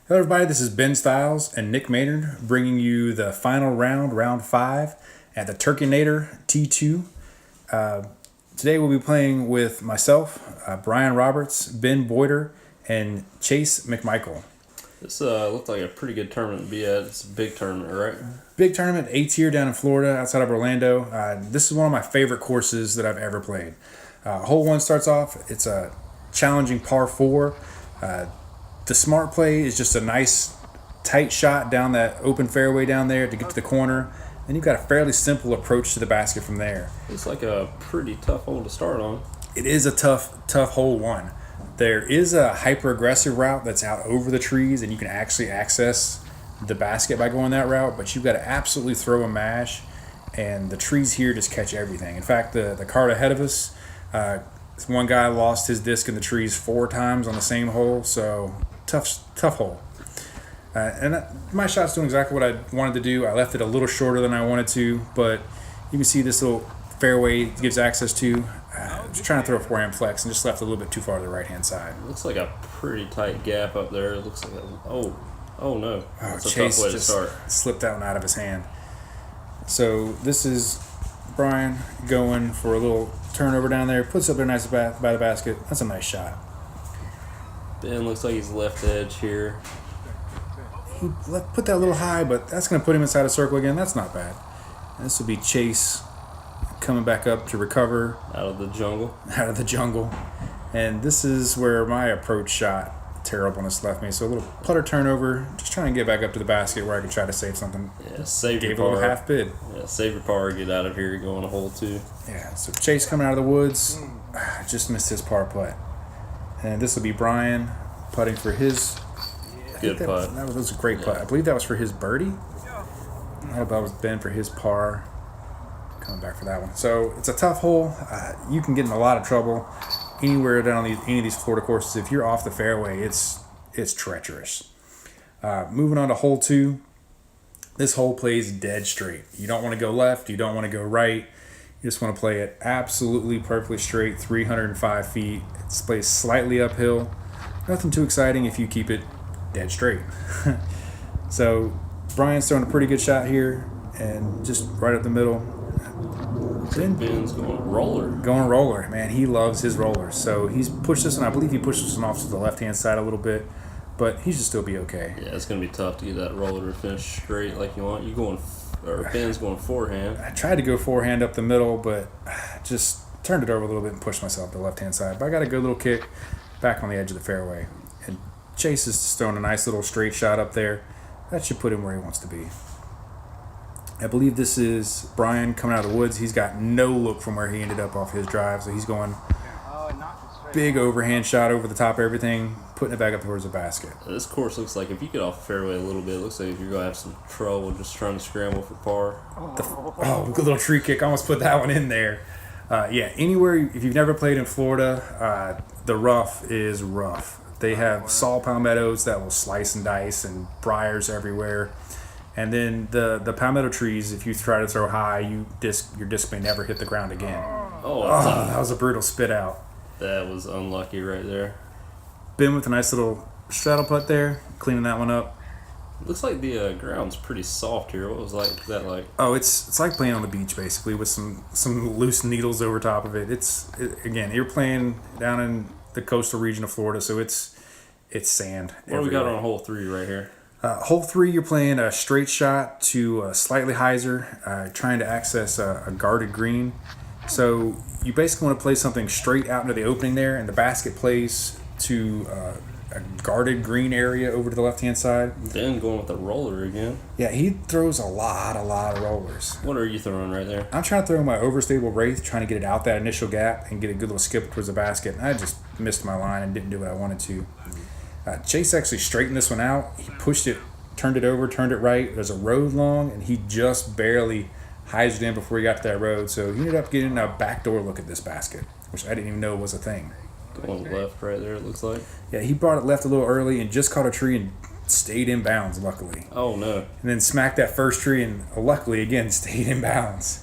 Hello, everybody. This is Ben Stiles and Nick Maynard bringing you the final round, round 5 at the Turkinator T-2. Today we'll be playing with myself, Brian Roberts, Ben Boyder, and Chase McMichael. This looked like a pretty good tournament to be at. It's a big tournament, right? Big tournament, A-tier down in Florida, outside of Orlando. This is one of my favorite courses that I've ever played. Hole 1 starts off. It's a challenging par 4. The smart play is just a nice tight shot down that open fairway down there to get to the corner. Then you've got a fairly simple approach to the basket from there. It's like a pretty tough hole to start on. It is a tough hole 1. There is a hyper-aggressive route that's out over the trees, and you can actually access the basket by going that route, but you've got to absolutely throw a mash, and the trees here just catch everything. In fact, the card ahead of us, one guy lost his disc in the trees 4 times on the same hole, so tough hole. My shot's doing exactly what I wanted to do. I left it a little shorter than I wanted to, but you can see this little fairway it gives access to. I was trying to throw a forehand flex and just left it a little bit too far to the right-hand side. It looks like a pretty tight gap up there. It looks like oh no. That's a Chase tough way to just start. slipped that one out of his hand. So this is Brian going for a little turnover down there. Puts up there nice by the basket. That's a nice shot. Ben looks like he's left edge here. He put that a little high, but that's going to put him inside a circle again. That's not bad. And this will be Chase coming back up to recover. Out of the jungle. And this is where my approach shot terribleness left me. So a little putter turnover, just trying to get back up to the basket where I could try to save something. Yeah, save Gave your a little par. half bid. Yeah, save your par, get out of here, go on a hole 2. Yeah, so Chase coming out of the woods, just missed his par putt. And this will be Brian putting for his... Good putt. That was a great putt. I believe that was for his birdie. I hope that was Ben for his par. Coming back for that one. So it's a tough hole. You can get in a lot of trouble anywhere down any of these Florida courses. If you're off the fairway, it's treacherous. Moving on to hole 2. This hole plays dead straight. You don't want to go left. You don't want to go right. You just want to play it absolutely perfectly straight, 305 feet. It plays slightly uphill. Nothing too exciting if you keep it dead straight. So Brian's throwing a pretty good shot here, and just right up the middle. Ben's going roller. Man, he loves his rollers. So he's pushed this one. I believe he pushed this one off to the left-hand side a little bit, but he should still be okay. Yeah, it's going to be tough to get that roller to finish straight like you want. Ben's going forehand. I tried to go forehand up the middle, but just turned it over a little bit and pushed myself to the left-hand side. But I got a good little kick back on the edge of the fairway. And Chase is just throwing a nice little straight shot up there. That should put him where he wants to be. I believe this is Brian coming out of the woods. He's got no look from where he ended up off his drive, so he's going big overhand shot over the top of everything, putting it back up towards the basket. This course looks like if you get off the fairway a little bit, it looks like you're going to have some trouble just trying to scramble for par. Good little tree kick. Almost put that one in there. Anywhere, if you've never played in Florida, the rough is rough. They have saw palmettos that will slice and dice and briars everywhere. And then the palmetto trees, if you try to throw high, your disc may never hit the ground again. Oh, that was a brutal spit out. That was unlucky right there. Ben with a nice little straddle putt there, cleaning that one up. Looks like the ground's pretty soft here. What was that like? Oh, it's like playing on the beach basically with some loose needles over top of it. Again, you're playing down in the coastal region of Florida, so it's sand. What do we got on hole 3 right here? Hole 3, you're playing a straight shot to a slightly hyzer, trying to access a guarded green. So you basically want to play something straight out into the opening there, and the basket plays to a guarded green area over to the left-hand side. Then going with the roller again. Yeah, he throws a lot of rollers. What are you throwing right there? I'm trying to throw my overstable wraith, trying to get it out that initial gap and get a good little skip towards the basket. And I just missed my line and didn't do what I wanted to. Chase actually straightened this one out. He pushed it, turned it over, turned it right. There's a road long, and he just barely hyzered in before he got to that road. So he ended up getting a backdoor look at this basket, which I didn't even know was a thing. Going left right there, it looks like. Yeah, he brought it left a little early and just caught a tree and stayed in bounds, luckily. Oh, no. And then smacked that first tree and luckily, again, stayed in bounds.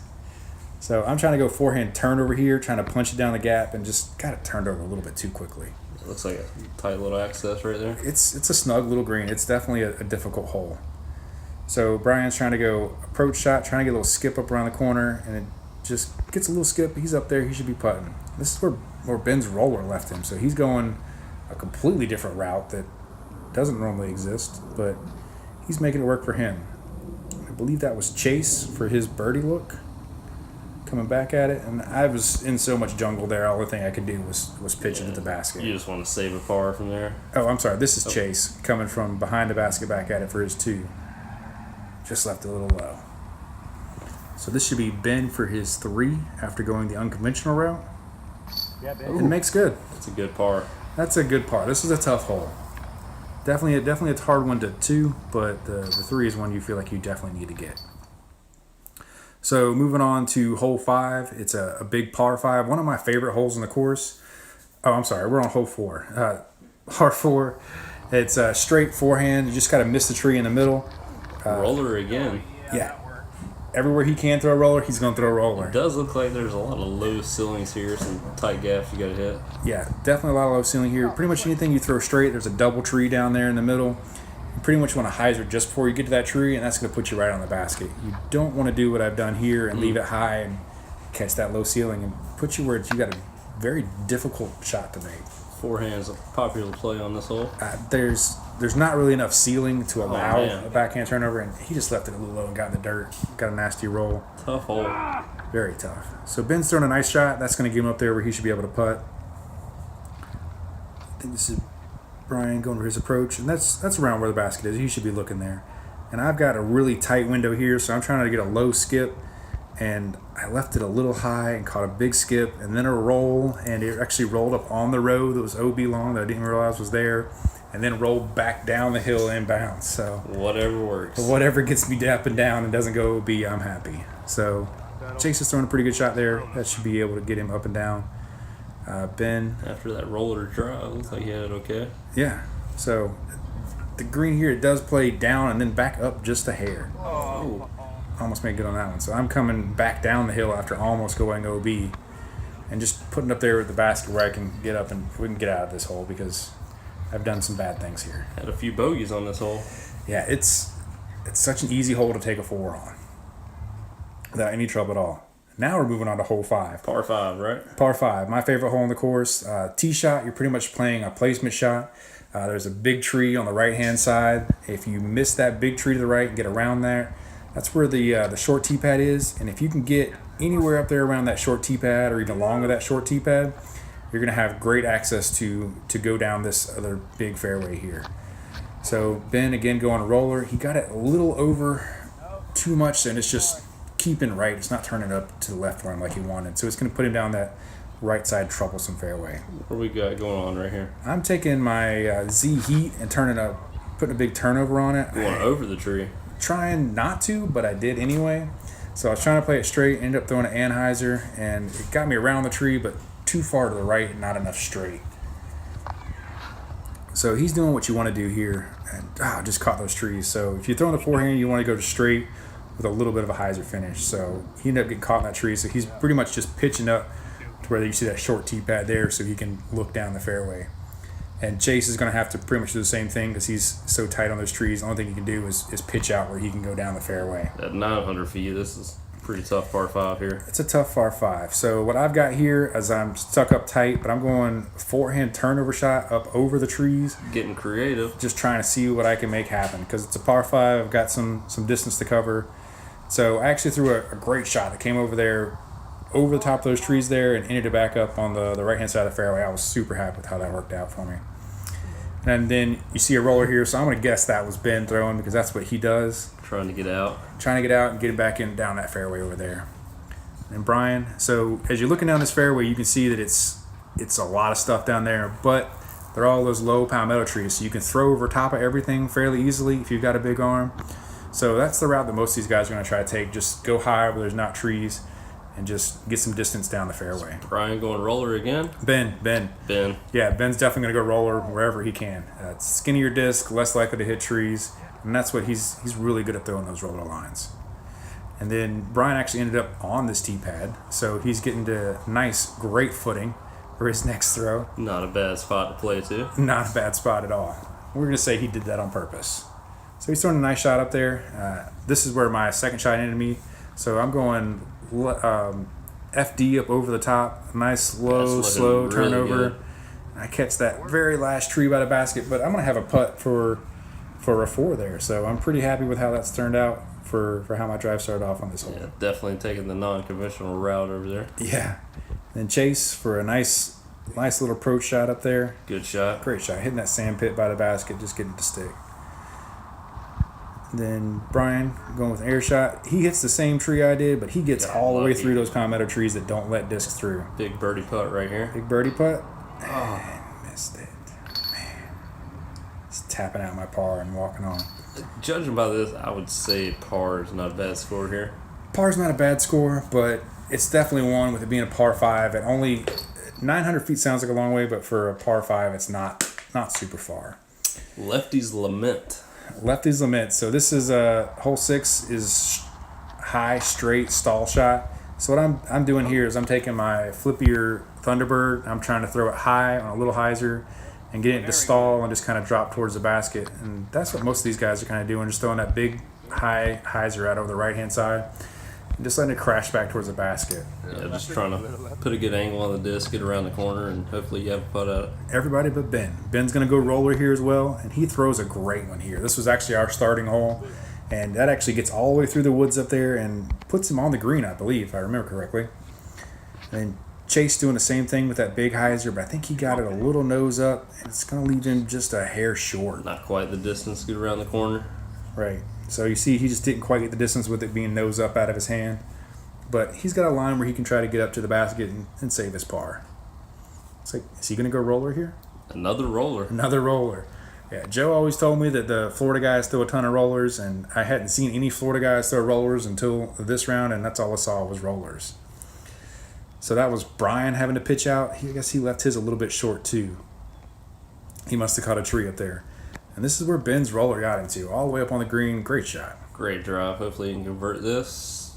So I'm trying to go forehand turn over here, trying to punch it down the gap, and just got it turned over a little bit too quickly. looks like a tight little access right there. It's a snug little green. It's definitely a difficult hole. So Brian's trying to go approach shot, trying to get a little skip up around the corner, and it just gets a little skip. He's up there. He should be putting. This is where Ben's roller left him. So he's going a completely different route that doesn't normally exist, but he's making it work for him. I believe that was Chase for his birdie look. Coming back at it, and I was in so much jungle there. All the thing I could do was pitch it to the basket. You just want to save a par from there. Oh, I'm sorry. This is Chase coming from behind the basket back at it for his 2. Just left it a little low. So this should be Ben for his 3 after going the unconventional route. Yeah, Ben. And makes good. That's a good par. That's a good par. This is a tough hole. Definitely a hard one to 2, but the 3 is one you feel like you definitely need to get. So moving on to hole 5, it's a big par 5, one of my favorite holes in the course. Oh, I'm sorry, we're on hole 4. Par 4, it's a straight forehand. You just got to miss the tree in the middle. Roller again. Yeah. Everywhere he can throw a roller, he's going to throw a roller. It does look like there's a lot of low ceilings here, some tight gaps you got to hit. Yeah, definitely a lot of low ceiling here. Pretty much anything you throw straight, there's a double tree down there in the middle. You pretty much want to hyzer just before you get to that tree, and that's going to put you right on the basket. You don't want to do what I've done here and leave it high and catch that low ceiling and put you where you got a very difficult shot to make. Forehand's a popular play on this hole. There's not really enough ceiling to allow man. a backhand turnover, and he just left it a little low and got in the dirt. Got a nasty roll. Tough hole. Very tough. So Ben's throwing a nice shot. That's going to get him up there where he should be able to putt. I think this is Brian going for his approach, and that's around where the basket is. He should be looking there. And I've got a really tight window here, so I'm trying to get a low skip, and I left it a little high and caught a big skip and then a roll, and it actually rolled up on the road that was OB long that I didn't realize was there, and then rolled back down the hill inbounds. So whatever works. Whatever gets me up and down and doesn't go OB, I'm happy. So Chase is throwing a pretty good shot there. That should be able to get him up and down. Ben. After that roller drive, looks like he had it okay. Yeah. So the green here, it does play down and then back up just a hair. Oh. Almost made good on that one. So I'm coming back down the hill after almost going OB and just putting up there with the basket where I can get up and we can get out of this hole because I've done some bad things here. Had a few bogeys on this hole. Yeah, it's such an easy hole to take a 4 on without any trouble at all. Now we're moving on to hole 5. Par 5, right? Par 5, my favorite hole in the course. Tee shot, you're pretty much playing a placement shot. There's a big tree on the right-hand side. If you miss that big tree to the right and get around there, that's where the short tee pad is. And if you can get anywhere up there around that short tee pad or even along with that short tee pad, you're going to have great access to go down this other big fairway here. So Ben, again, going roller. He got it a little over too much, and it's just keeping right. It's not turning up to the left for him like he wanted. So it's going to put him down that right side troublesome fairway. What we got going on right here? I'm taking my Z Heat and putting a big turnover on it. Going over the tree. Trying not to, but I did anyway. So I was trying to play it straight, ended up throwing an Anheuser, and it got me around the tree, but too far to the right and not enough straight. So he's doing what you want to do here, and just caught those trees. So if you're throwing the forehand, you want to go to straight with a little bit of a hyzer finish. So he ended up getting caught in that tree, so he's pretty much just pitching up to where you see that short tee pad there so he can look down the fairway. And Chase is going to have to pretty much do the same thing because he's so tight on those trees. The only thing he can do is pitch out where he can go down the fairway. At 900 feet, this is pretty tough par 5 here. It's a tough par 5. So what I've got here is I'm stuck up tight, but I'm going forehand turnover shot up over the trees. Getting creative. Just trying to see what I can make happen because it's a par 5. I've got some distance to cover. So I actually threw a great shot that came over there, over the top of those trees there, and ended it back up on the right-hand side of the fairway. I was super happy with how that worked out for me. And then you see a roller here, so I'm going to guess that was Ben throwing because that's what he does. Trying to get out. Trying to get out and get it back in down that fairway over there. And Brian, so as you're looking down this fairway, you can see that it's a lot of stuff down there, but they're all those low palmetto trees, so you can throw over top of everything fairly easily if you've got a big arm. So that's the route that most of these guys are going to try to take. Just go high where there's not trees and just get some distance down the fairway. Brian going roller again? Ben. Yeah, Ben's definitely going to go roller wherever he can. Skinnier disc, less likely to hit trees, and that's what he's really good at, throwing those roller lines. And then Brian actually ended up on this tee pad, so he's getting to nice, great footing for his next throw. Not a bad spot to play to. Not a bad spot at all. We're going to say he did that on purpose. So he's throwing a nice shot up there. This is where my second shot ended me. So I'm going FD up over the top. Nice, slow really turnover. good. I catch that very last tree by the basket, but I'm going to have a putt for a 4 there. So I'm pretty happy with how that's turned out for how my drive started off on this hole. Yeah, definitely taking the non-conventional route over there. Yeah. Then Chase for a nice little approach shot up there. Good shot. Great shot. Hitting that sand pit by the basket, just getting it to stick. Then Brian going with an air shot. He hits the same tree I did, but he gets all the way through those palmetto trees that don't let discs through. Big birdie putt right here. Big birdie putt. And missed it. Man. Just tapping out my par and walking on. Judging by this, I would say par is not a bad score here. Par's not a bad score, but it's definitely one with it being a par 5. At only 900 feet sounds like a long way, but for a par 5, it's not super far. Lefty's Lament. Lefty's Lament. So this is hole 6 is high, straight, stall shot. So what I'm doing here is I'm taking my flippier Thunderbird. I'm trying to throw it high on a little hyzer and get it to stall and just kind of drop towards the basket. And that's what most of these guys are kind of doing, just throwing that big high hyzer out over the right-hand side and just letting it crash back towards the basket. Yeah, just trying to put a good angle on the disc, get around the corner, and hopefully you have a putt at it. Everybody but Ben. Ben's going to go roller here as well, and he throws a great one here. This was actually our starting hole, and that actually gets all the way through the woods up there and puts him on the green, I believe, if I remember correctly. And Chase doing the same thing with that big hyzer, but I think he got it a little nose up, and it's going to leave him just a hair short. Not quite the distance to get around the corner. Right. So you see he just didn't quite get the distance with it being nose up out of his hand. But he's got a line where he can try to get up to the basket and save his par. It's like, is he going to go roller here? Another roller. Another roller. Yeah, Joe always told me that the Florida guys throw a ton of rollers, and I hadn't seen any Florida guys throw rollers until this round, and that's all I saw was rollers. So that was Brian having to pitch out. I guess he left his a little bit short too. He must have caught a tree up there. And this is where Ben's roller got into, all the way up on the green. Great shot. Great drive. Hopefully you can convert this.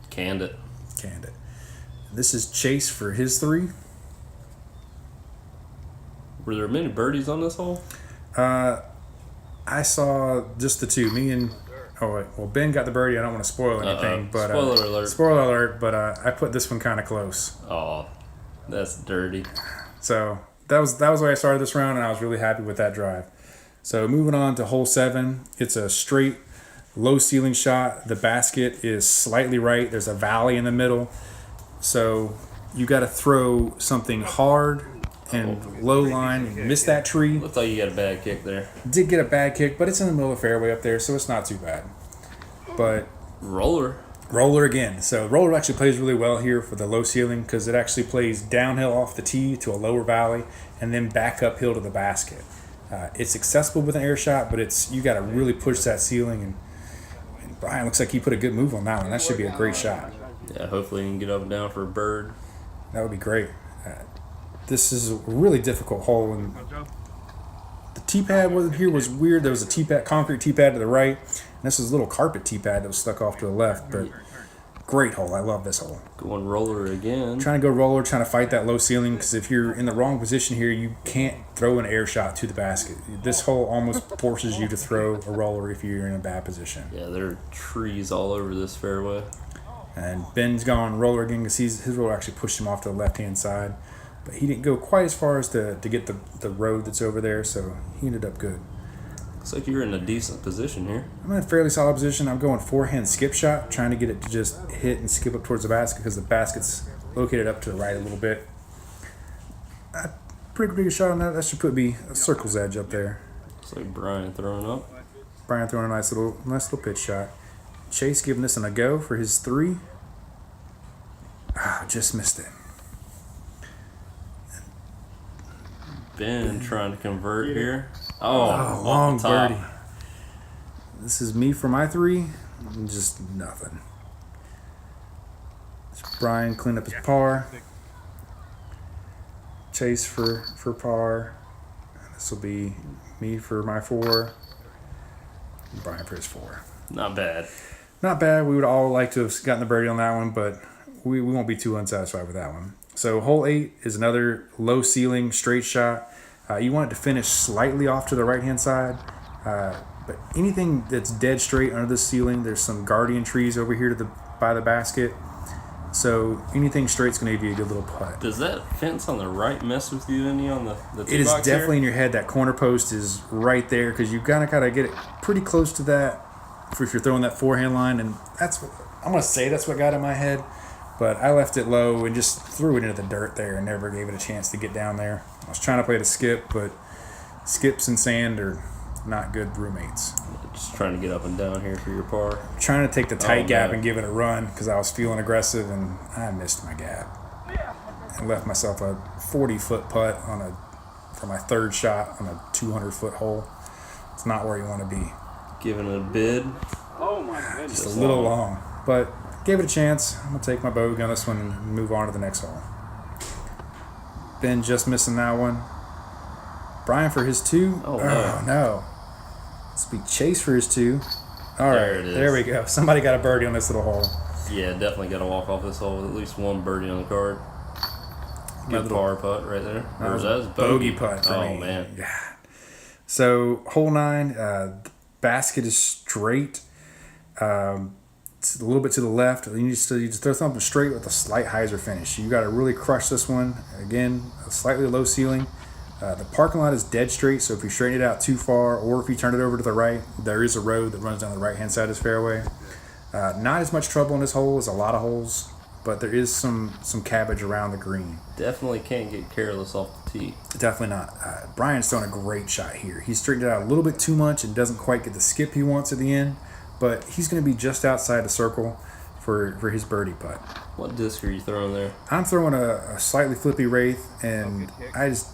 Canned it. Canned it. This is Chase for his 3. Were there many birdies on this hole? I saw just the 2. Me and Ben got the birdie. I don't want to spoil anything, but spoiler alert. Spoiler alert. But I put this one kind of close. Oh, that's dirty. So that was the way I started this round, and I was really happy with that drive. So moving on to hole 7, it's a straight, low ceiling shot. The basket is slightly right. There's a valley in the middle. So you got to throw something hard and low line. You missed that tree. Looks like you got a bad kick there. Did get a bad kick, but it's in the middle of the fairway up there, so it's not too bad. But roller again. So roller actually plays really well here for the low ceiling because it actually plays downhill off the tee to a lower valley and then back uphill to the basket. It's accessible with an air shot, but you got to really push that ceiling. And Brian looks like he put a good move on that one. That should be a great shot. Yeah, hopefully you can get up and down for a bird. That would be great. This is a really difficult hole, and the tee pad was weird. There was a tee pad, concrete tee pad to the right, and this is a little carpet tee pad that was stuck off to the left. But great hole. I love this hole. Going roller again. Trying to go roller, trying to fight that low ceiling, because if you're in the wrong position here, you can't throw an air shot to the basket. This hole almost forces you to throw a roller if you're in a bad position. Yeah, there are trees all over this fairway. And Ben's gone roller again because his roller actually pushed him off to the left-hand side. But he didn't go quite as far as to get the road that's over there, so he ended up good. Looks like you're in a decent position here. I'm in a fairly solid position. I'm going forehand skip shot, trying to get it to just hit and skip up towards the basket because the basket's located up to the right a little bit. Pretty good shot on that. That should put me a circle's edge up there. Looks like Brian throwing up. Brian throwing a nice little pitch shot. Chase giving this one a go for his 3. Just missed it. Ben trying to convert here. Long birdie. This is me for my 3. Just nothing. It's Brian clean up his par. Chase for par. This will be me for my 4. And Brian for his 4. Not bad. Not bad. We would all like to have gotten the birdie on that one, but we won't be too unsatisfied with that one. So hole 8 is another low ceiling straight shot. You want it to finish slightly off to the right hand side, but anything that's dead straight under the ceiling, there's some guardian trees over here by the basket. So anything straight's going to give you a good little putt. Does that fence on the right mess with you any on the tee It is box definitely here? in your head. That corner post is right there because you kind of got to get it pretty close to that if you're throwing that forehand line. And that's what I'm going to say. That's what got in my head. But I left it low and just threw it into the dirt there and never gave it a chance to get down there. I was trying to play the skip, but skips and sand are not good roommates. Just trying to get up and down here for your par. Trying to take the tight gap man. and give it a run because I was feeling aggressive and I missed my gap and left myself a 40-foot putt for my third shot on a 200-foot hole. It's not where you want to be. Giving it a bid. Oh my goodness. Just a little long, but gave it a chance. I'm gonna take my bogey on this one and move on to the next hole. Ben just missing that one. Brian for his 2. Oh, no. No. This will be Chase for his 2. All There right, it is. there we go. Somebody got a birdie on this little hole. Yeah, definitely got to walk off this hole with at least one birdie on the card. Good little- par putt right there. That Or was that a was bogey putt for me. Oh, man. Yeah. So hole 9, the basket is straight. It's a little bit to the left. You just throw something straight with a slight hyzer finish. You got to really crush this one. Again, a slightly low ceiling. The parking lot is dead straight, so if you straighten it out too far or if you turn it over to the right, there is a road that runs down the right-hand side of this fairway. Not as much trouble in this hole as a lot of holes, but there is some cabbage around the green. Definitely can't get careless off the tee. Definitely not. Brian's throwing a great shot here. He straightened it out a little bit too much and doesn't quite get the skip he wants at the end, but he's going to be just outside the circle for his birdie putt. What disc are you throwing there? I'm throwing a slightly flippy Wraith, and I just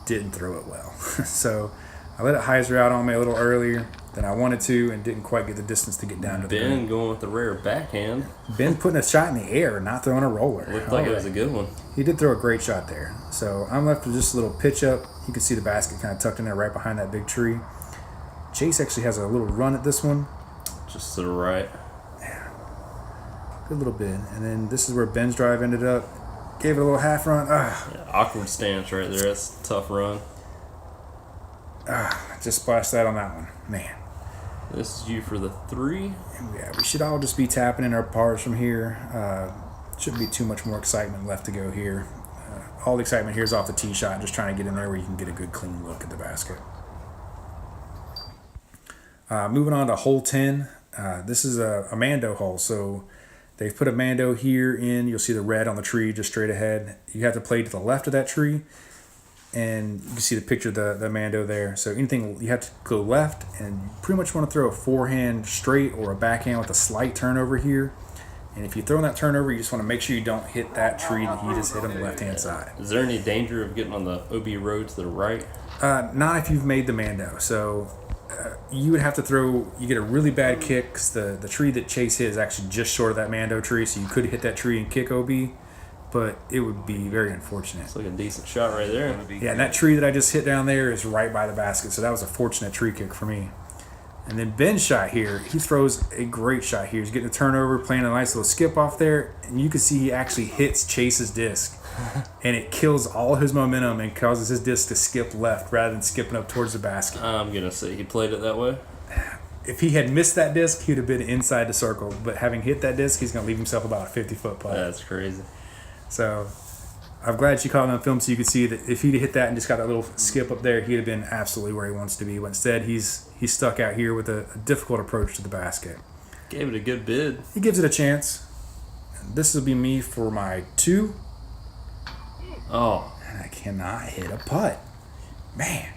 didn't throw it well. So I let it hyzer out on me a little earlier than I wanted to and didn't quite get the distance to get down to the Ben green. going with the rare backhand. Ben putting a shot in the air, not throwing a roller. Looked like it was a good one. He did throw a great shot there. So I'm left with just a little pitch up. You can see the basket kind of tucked in there right behind that big tree. Chase actually has a little run at this one. Just to the right. Good little bit. And then this is where Ben's drive ended up. Gave it a little half run. Yeah, awkward stance right there. That's a tough run. Just splashed that on that one. Man. This is you for the 3. Yeah, we should all just be tapping in our pars from here. Shouldn't be too much more excitement left to go here. All the excitement here is off the tee shot, just trying to get in there where you can get a good clean look at the basket. Moving on to hole 10. This is a Mando hole, so they've put a Mando here in. You'll see the red on the tree just straight ahead. You have to play to the left of that tree, and you can see the picture of the Mando there. So anything, you have to go left, and you pretty much want to throw a forehand straight or a backhand with a slight turnover here. And if you throw in that turnover, you just want to make sure you don't hit that tree that you just hit on the left-hand side. Is there any danger of getting on the OB road to the right? Not if you've made the Mando. So you would have to throw, you get a really bad kick because the tree that Chase hit is actually just short of that Mando tree, so you could hit that tree and kick OB, but it would be very unfortunate. It's like a decent shot right there. Yeah, and that tree that I just hit down there is right by the basket, so that was a fortunate tree kick for me. And then Ben's shot here, he throws a great shot here. He's getting a turnover, playing a nice little skip off there, and you can see he actually hits Chase's disc. And it kills all his momentum and causes his disc to skip left rather than skipping up towards the basket. I'm going to say he played it that way. If he had missed that disc, he would have been inside the circle. But having hit that disc, he's going to leave himself about a 50-foot putt. That's crazy. So I'm glad you caught it on film so you could see that if he'd hit that and just got that little skip up there, he'd have been absolutely where he wants to be. But instead, he's stuck out here with a difficult approach to the basket. Gave it a good bid. He gives it a chance. This will be me for my 2. Oh, And I cannot hit a putt. Man,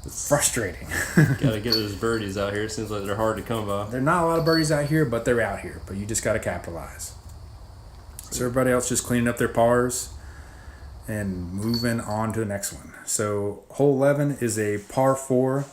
it's frustrating. got to get those birdies out here. It seems like they're hard to come by. There are not a lot of birdies out here, but they're out here. But you just got to capitalize. So everybody else just cleaning up their pars and moving on to the next one. So hole 11 is a par 4.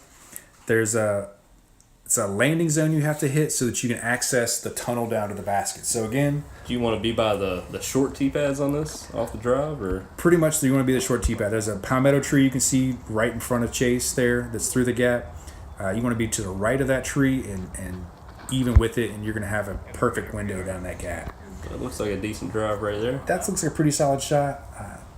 It's a landing zone you have to hit so that you can access the tunnel down to the basket. So again, Do you want to be by the short tee pads on this off the drive, or pretty much you want to be the short tee pad. There's a palmetto tree you can see right in front of Chase there that's through the gap. You want to be to the right of that tree and even with it, and you're going to have a perfect window down that gap. That looks like a decent drive right there. That looks like a pretty solid shot.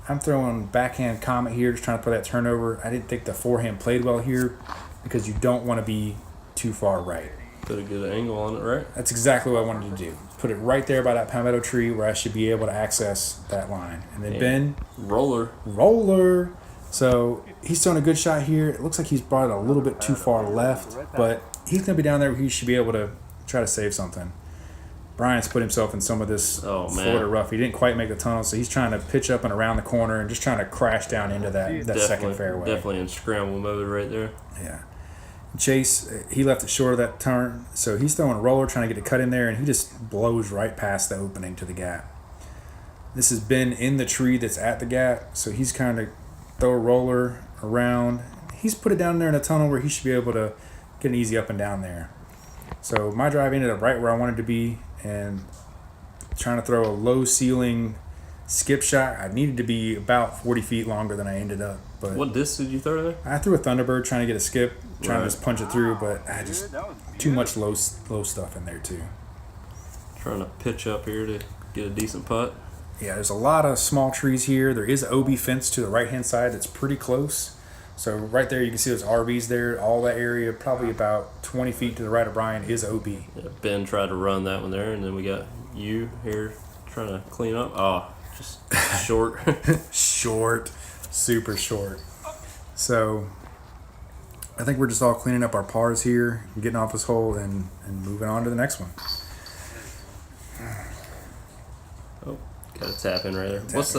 I'm throwing backhand Comet here, just trying to play that turnover. I didn't think the forehand played well here because you don't want to be too far right. Put a good angle on it, right? That's exactly what I wanted to do. Put it right there by that palmetto tree where I should be able to access that line. And then Ben. Roller. So he's throwing a good shot here. It looks like he's brought it a little bit too far left, but he's going to be down there where he should be able to try to save something. Brian's put himself in some of this Florida rough. He didn't quite make the tunnel, so he's trying to pitch up and around the corner and just trying to crash down into that second fairway. Definitely in scramble mode right there. Yeah. Chase, he left it short of that turn, so he's throwing a roller, trying to get a cut in there, and he just blows right past the opening to the gap. This has been in the tree that's at the gap, so he's kind of throw a roller around. He's put it down there in a tunnel where he should be able to get an easy up and down there. So my drive ended up right where I wanted to be, and trying to throw a low ceiling skip shot. I needed to be about 40 feet longer than I ended up. But what disc did you throw there? I threw a Thunderbird trying to get a skip, trying to just punch it through, but I just too much low stuff in there too. Trying to pitch up here to get a decent putt. Yeah, there's a lot of small trees here. There is an OB fence to the right-hand side that's pretty close. So right there you can see those RVs there. All that area, probably about 20 feet to the right of Brian, is OB. Yeah, Ben tried to run that one there, and then we got you here trying to clean up. Oh, just short. Short. Super short. So I think we're just all cleaning up our pars here, getting off this hole, and moving on to the next one. Oh, got a tap in right there. What's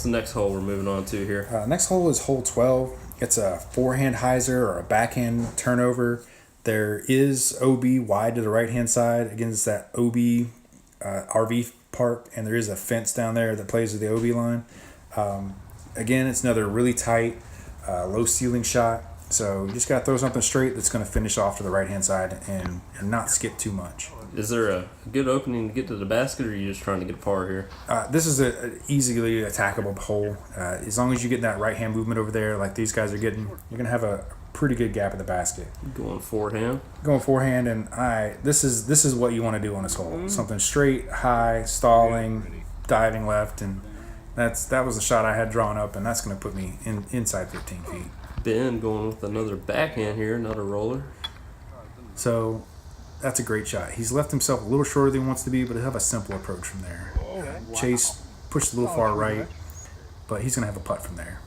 the next hole we're moving on to here? Next hole is hole 12. It's a forehand hyzer or a backhand turnover. There is OB wide to the right-hand side. Again, it's that OB RV park, and there is a fence down there that plays with the OB line. Again, it's another really tight, low ceiling shot. So you just got to throw something straight that's going to finish off to the right-hand side and not skip too much. Is there a good opening to get to the basket, or are you just trying to get a par here? This is an easily attackable hole. As long as you get that right-hand movement over there like these guys are getting, you're going to have a pretty good gap at the basket. Going forehand? Going forehand, and this is what you want to do on this hole. Something straight, high, stalling, diving left, and that was the shot I had drawn up, and that's going to put me inside 15 feet. Ben going with another backhand here, another roller. So that's a great shot. He's left himself a little shorter than he wants to be, but he'll have a simple approach from there. Chase pushed a little far right, but he's going to have a putt from there.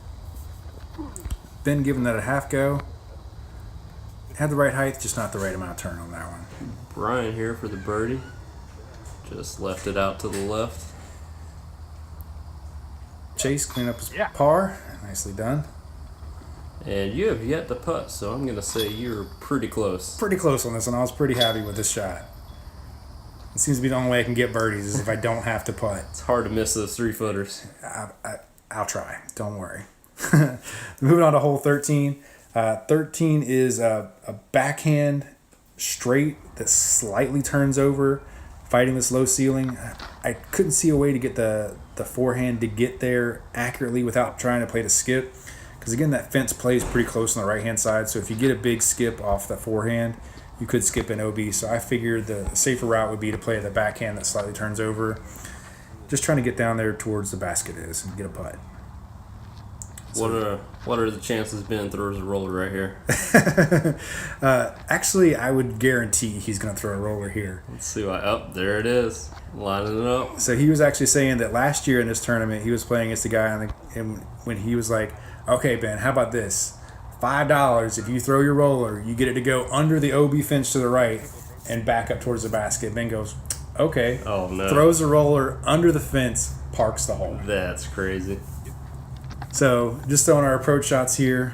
Ben giving that a half go. Had the right height, just not the right amount of turn on that one. Brian here for the birdie. Just left it out to the left. Chase clean up his par. Nicely done. And you have yet to putt, so I'm going to say you're pretty close. Pretty close on this one. I was pretty happy with this shot. It seems to be the only way I can get birdies is if I don't have to putt. It's hard to miss those 3-footers. I'll try. Don't worry. Moving on to hole 13. 13 is a backhand straight that slightly turns over, fighting this low ceiling. I couldn't see a way to get the forehand to get there accurately without trying to play the skip. Because again, that fence plays pretty close on the right-hand side, so if you get a big skip off the forehand, you could skip an OB. So I figured the safer route would be to play the backhand that slightly turns over. Just trying to get down there towards the basket is and get a putt. So, what are the chances Ben throws a roller right here? Actually, I would guarantee he's going to throw a roller here. Let's see why. Oh, there it is. Lining it up. So he was actually saying that last year in this tournament, he was playing against a guy, and when he was like, okay, Ben, how about this? $5 if you throw your roller, you get it to go under the OB fence to the right and back up towards the basket. Ben goes, okay. Oh, no. Throws the roller under the fence, parks the hole. That's crazy. So just throwing our approach shots here.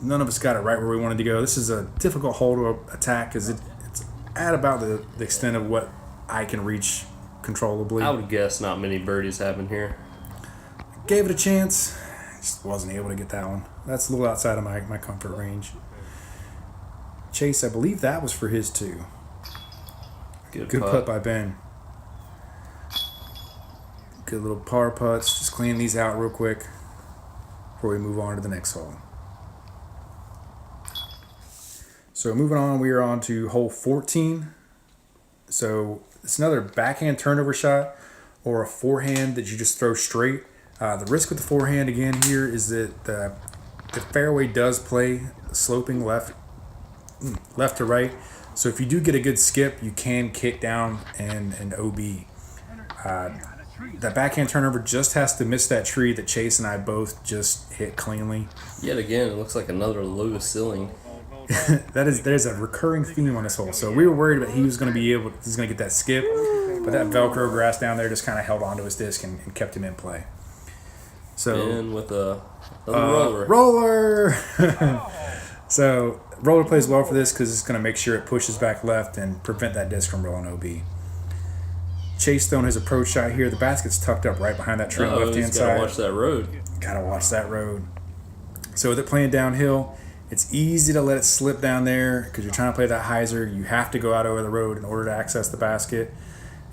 None of us got it right where we wanted to go. This is a difficult hole to attack because it's at about the extent of what I can reach controllably. I would guess not many birdies happen here. Gave it a chance. Just wasn't able to get that one. That's a little outside of my comfort range. Chase, I believe that was for his too. Good putt by Ben. Good little par putts. Just clean these out real quick before we move on to the next hole. So moving on, we are on to hole 14. So it's another backhand turnover shot or a forehand that you just throw straight. The risk with the forehand again here is that the fairway does play sloping left to right. So if you do get a good skip, you can kick down and OB. That backhand turnover just has to miss that tree that Chase and I both just hit cleanly. Yet again, it looks like another low ceiling. There's a recurring theme on this hole. So we were worried that he's going to get that skip, but that Velcro grass down there just kind of held onto his disc and kept him in play. So and with a roller. Roller! So roller plays well for this because it's going to make sure it pushes back left and prevent that disc from rolling OB. Chase throwing his approach shot here. The basket's tucked up right behind that tree on the left-hand side. Gotta watch that road. Gotta watch that road. So with it playing downhill, it's easy to let it slip down there because you're trying to play that hyzer. You have to go out over the road in order to access the basket.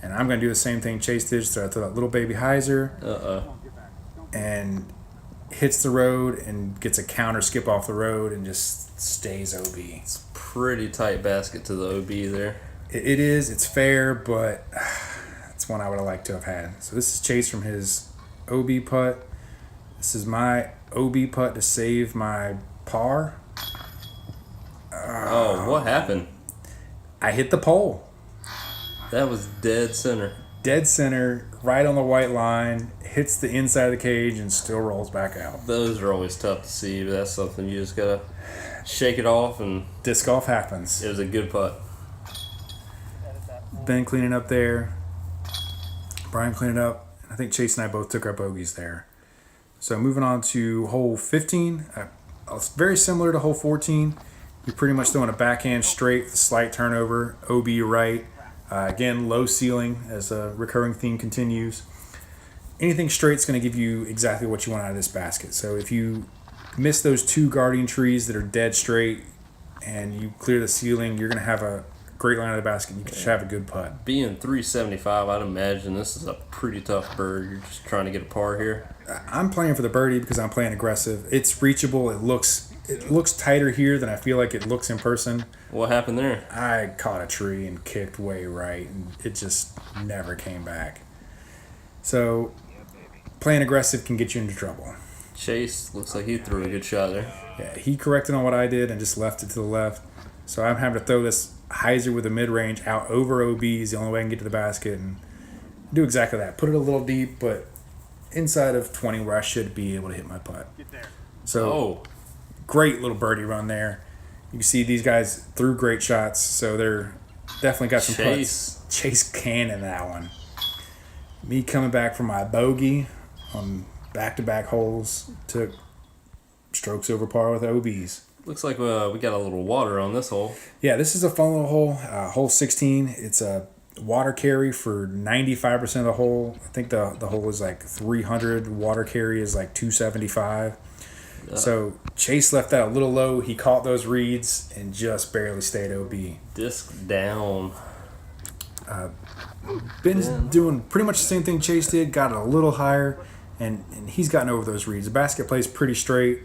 And I'm going to do the same thing Chase did. So I throw that little baby hyzer. And hits the road and gets a counter skip off the road and just stays OB. It's pretty tight basket to the OB there. It is. It's fair, but it's one I would have liked to have had. So this is Chase from his OB putt. This is my OB putt to save my par. What happened? I hit the pole. That was dead center. Dead center, right on the white line, hits the inside of the cage and still rolls back out. Those are always tough to see, but that's something you just gotta shake it off. And disc golf happens. It was a good putt. Ben cleaning up there. Brian cleaning up. I think Chase and I both took our bogeys there. So moving on to hole 15. It's very similar to hole 14. You're pretty much throwing a backhand straight with a slight turnover, OB right. Again, low ceiling as a recurring theme continues. Anything straight is going to give you exactly what you want out of this basket. So if you miss those two guardian trees that are dead straight and you clear the ceiling, you're going to have a great line of the basket. You can just have a good putt. Being 375, I'd imagine this is a pretty tough bird. You're just trying to get a par here. I'm playing for the birdie because I'm playing aggressive. It's reachable. It looks tighter here than I feel like it looks in person. What happened there? I caught a tree and kicked way right, and it just never came back. So playing aggressive can get you into trouble. Chase looks like he threw a good shot there. Yeah, he corrected on what I did and just left it to the left. So I'm having to throw this hyzer with a mid-range out over OB is the only way I can get to the basket and do exactly that. Put it a little deep, but inside of 20 where I should be able to hit my putt. So great little birdie run there. You can see these guys threw great shots, so they're definitely got some putts. Chase cannon that one. Me coming back from my bogey on back-to-back holes, took strokes over par with OBs. Looks like we got a little water on this hole. Yeah, this is a fun little hole. Hole 16. It's a water carry for 95% of the hole. I think the hole is like 300. Water carry is like 275. So Chase left that a little low. He caught those reeds and just barely stayed OB. Disc down. Ben's doing pretty much the same thing Chase did. Got it a little higher, and he's gotten over those reeds. The basket plays pretty straight.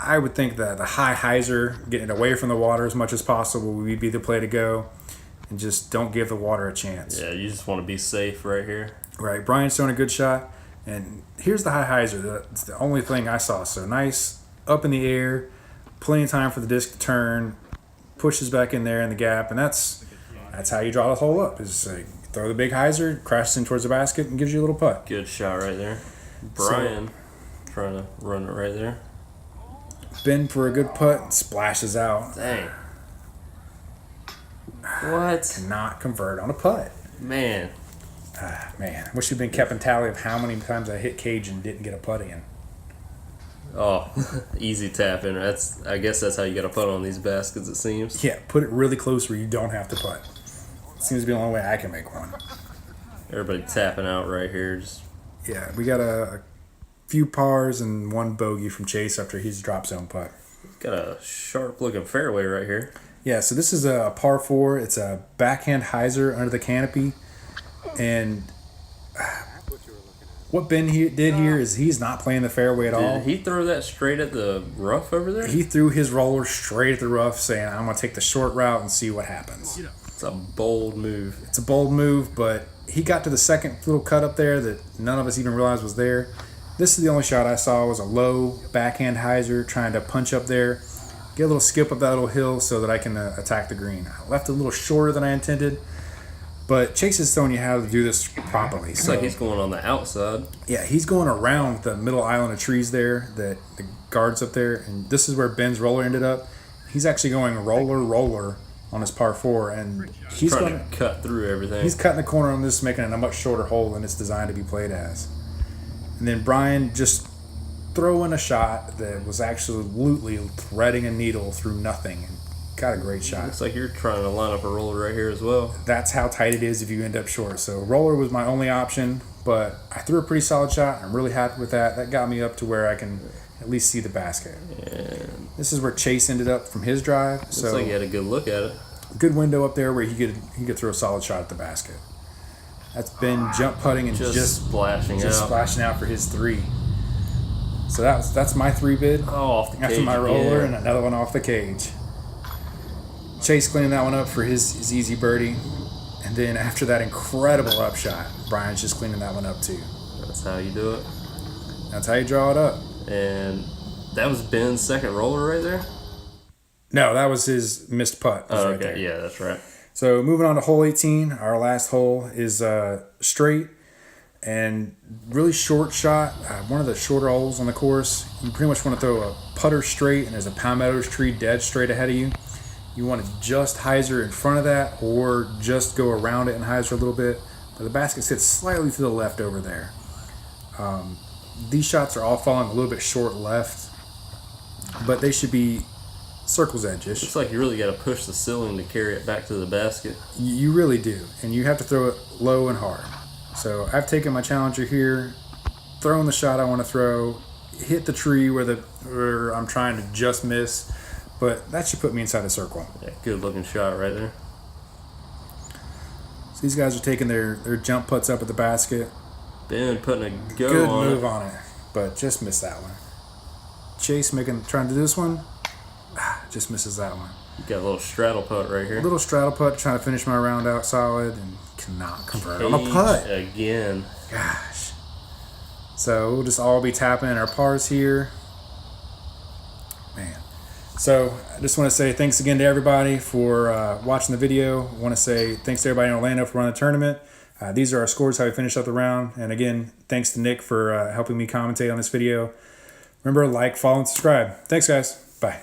I would think that the high hyzer, getting it away from the water as much as possible, would be the play to go. And just don't give the water a chance. Yeah, you just want to be safe right here. Right. Brian's throwing a good shot. And here's the high hyzer. It's the only thing I saw. So nice, up in the air, plenty of time for the disc to turn, pushes back in there in the gap, and that's how you draw the hole up. Is throw the big hyzer, crashes in towards the basket, and gives you a little putt. Good shot right there. Brian trying to run it right there. Ben for a good putt, and splashes out. Dang. What? Cannot convert on a putt. Man. Man, I wish you'd been kept in tally of how many times I hit cage and didn't get a putt in. Oh, easy tap in. I guess that's how you got to putt on these baskets, it seems. Yeah, put it really close where you don't have to putt. Seems to be the only way I can make one. Everybody tapping out right here. Yeah, we got a few pars and one bogey from Chase after he's drop zone putt. Got a sharp looking fairway right here. Yeah, so this is a par 4. It's a backhand hyzer under the canopy. And what Ben did here is he's not playing the fairway at all. Did he throw that straight at the rough over there? He threw his roller straight at the rough, saying, I'm going to take the short route and see what happens. It's a bold move. It's a bold move, but he got to the second little cut up there that none of us even realized was there. This is the only shot I saw was a low backhand hyzer trying to punch up there. Get a little skip up that little hill so that I can attack the green. I left it a little shorter than I intended, but Chase is showing you how to do this properly. Looks like he's going on the outside. Yeah, he's going around the middle island of trees there, that the guards up there, and this is where Ben's roller ended up. He's actually going roller on his par 4, and he's trying to cut through everything. He's cutting the corner on this, making it a much shorter hole than it's designed to be played as. And then Brian just throwing a shot that was absolutely threading a needle through nothing, and got a great shot. Looks like you're trying to line up a roller right here as well. That's how tight it is if you end up short. So roller was my only option, but I threw a pretty solid shot. I'm really happy with that. That got me up to where I can at least see the basket. And this is where Chase ended up from his drive. Looks like he had a good look at it. Good window up there where he could throw a solid shot at the basket. That's been jump putting and just splashing out for his 3. So that's my 3 bid. Off the cage. After my roller and another one off the cage. Chase cleaning that one up for his easy birdie. And then after that incredible upshot, Brian's just cleaning that one up too. That's how you do it. That's how you draw it up. And that was Ben's second roller right there? No, that was his missed putt. Oh, right okay. there. Yeah, that's right. So moving on to hole 18, our last hole is straight and really short shot. One of the shorter holes on the course. You pretty much want to throw a putter straight, and there's a palmetto tree dead straight ahead of you. You want to just hyzer in front of that, or just go around it and hyzer a little bit. But the basket sits slightly to the left over there. These shots are all falling a little bit short left, but they should be circle's edge-ish. It's like you really got to push the ceiling to carry it back to the basket. You really do, and you have to throw it low and hard. So I've taken my challenger here, throwing the shot I want to throw, hit the tree where I'm trying to just miss, but that should put me inside the circle. Yeah, good looking shot right there. So these guys are taking their jump putts up at the basket. Ben putting a good move on it, but just missed that one. Chase trying to do this one, just misses that one. You got a little straddle putt right here. A little straddle putt, trying to finish my round out solid, and cannot convert on a putt. Again. Gosh. So we'll just all be tapping our pars here. Man. So I just want to say thanks again to everybody for watching the video. I want to say thanks to everybody in Orlando for running the tournament. These are our scores, how we finished up the round. And again, thanks to Nick for helping me commentate on this video. Remember, like, follow, and subscribe. Thanks, guys. Bye.